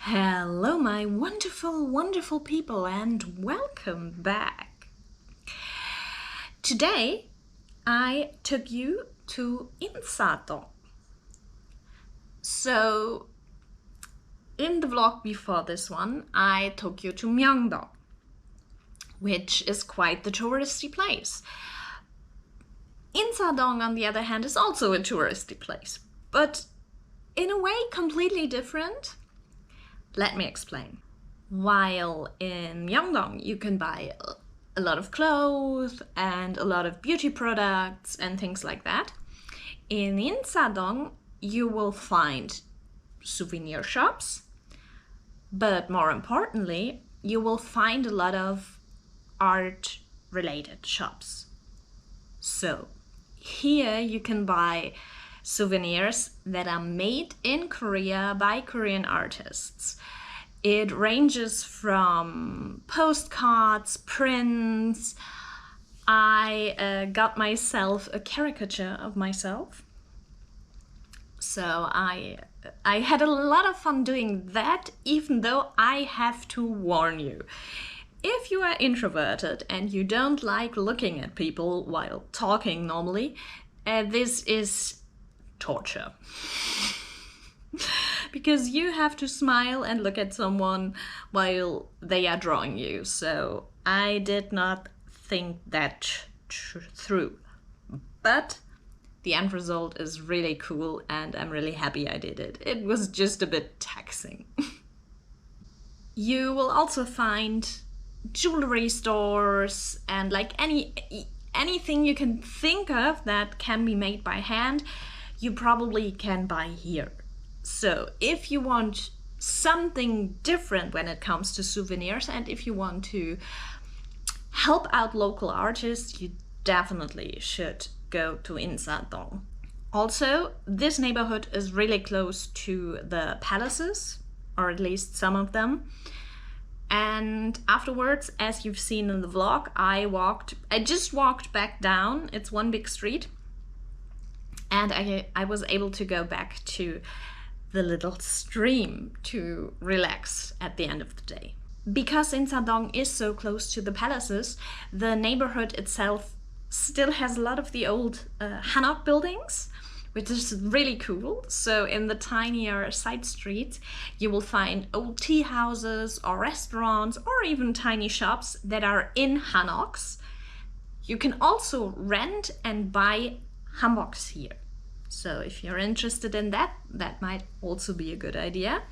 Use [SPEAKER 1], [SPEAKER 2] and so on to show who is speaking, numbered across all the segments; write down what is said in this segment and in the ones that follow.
[SPEAKER 1] Hello, my wonderful, wonderful people, and welcome back. Today, I took you to Insa-Dong. So, in the vlog before this one, I took you to Myeongdong, which is quite the touristy place. Insa-Dong, on the other hand, is also a touristy place, but in a way completely different. Let me explain. While in Myeongdong you can buy a lot of clothes and a lot of beauty products and things like that, in Insa-Dong you will find souvenir shops, but more importantly, you will find a lot of art-related shops. So here you can buy souvenirs that are made in Korea by Korean artists. It ranges from postcards, prints. I got myself a caricature of myself. So I had a lot of fun doing that, even though I have to warn you. If you are introverted and you don't like looking at people while talking normally, this is torture. Because you have to smile and look at someone while they are drawing you. So I did not think that through. But the end result is really cool and I'm really happy I did it. It was just a bit taxing. You will also find jewelry stores and like anything you can think of that can be made by hand, you probably can buy here. So if you want something different when it comes to souvenirs and if you want to help out local artists, you definitely should go to Insa-Dong. Also, this neighborhood is really close to the palaces, or at least some of them. And afterwards, as you've seen in the vlog, I just walked back down. It's one big street. And I was able to go back to the little stream to relax at the end of the day. Because Insa-Dong is so close to the palaces, the neighborhood itself still has a lot of the old hanok buildings, which is really cool. So in the tinier side streets, you will find old tea houses or restaurants or even tiny shops that are in hanoks. You can also rent and buy hanboks here. So if you're interested in that, that might also be a good idea.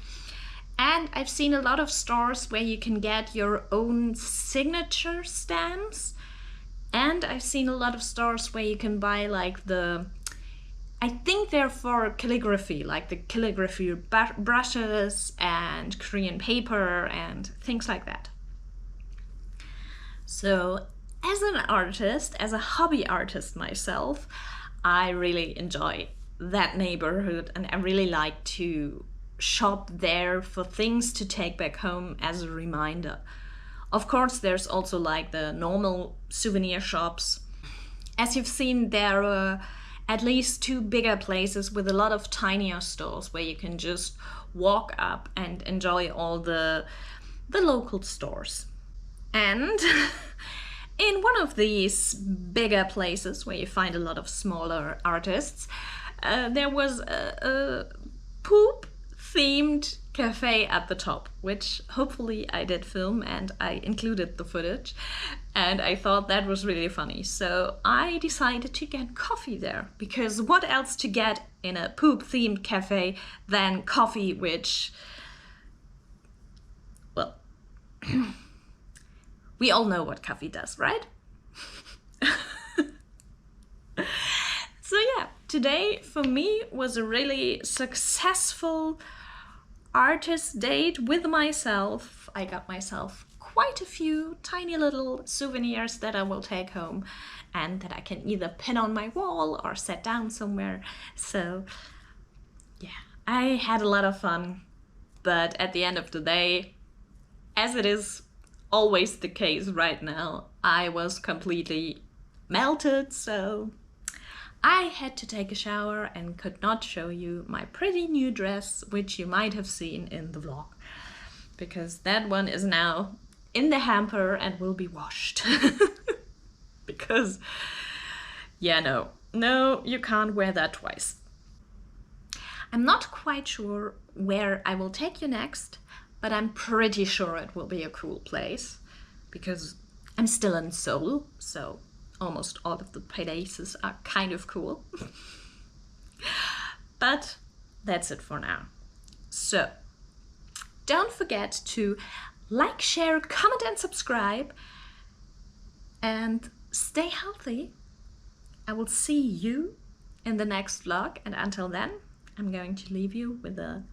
[SPEAKER 1] And I've seen a lot of stores where you can get your own signature stamps. And I've seen a lot of stores where you can buy like I think they're for calligraphy, like the calligraphy brushes and Korean paper and things like that. So as an artist, as a hobby artist myself, I really enjoy that neighborhood and I really like to shop there for things to take back home as a reminder. Of course, there's also like the normal souvenir shops. As you've seen, there are at least two bigger places with a lot of tinier stores where you can just walk up and enjoy all the local stores. And in one of these bigger places where you find a lot of smaller artists, there was a poop-themed cafe at the top, which hopefully I did film and I included the footage. And I thought that was really funny. So I decided to get coffee there, because what else to get in a poop-themed cafe than coffee, which, well, we all know what coffee does, right? So yeah, today for me was a really successful artist date with myself. I got myself quite a few tiny little souvenirs that I will take home and that I can either pin on my wall or set down somewhere. So yeah, I had a lot of fun, but at the end of the day, as it is always the case right now, I was completely melted, so I had to take a shower and could not show you my pretty new dress, which you might have seen in the vlog, because that one is now in the hamper and will be washed. Because, yeah, no, you can't wear that twice. I'm not quite sure where I will take you next, but I'm pretty sure it will be a cool place, because I'm still in Seoul, so almost all of the places are kind of cool. But that's it for now. So don't forget to like, share, comment and subscribe, and stay healthy. I will see you in the next vlog, and until then I'm going to leave you with a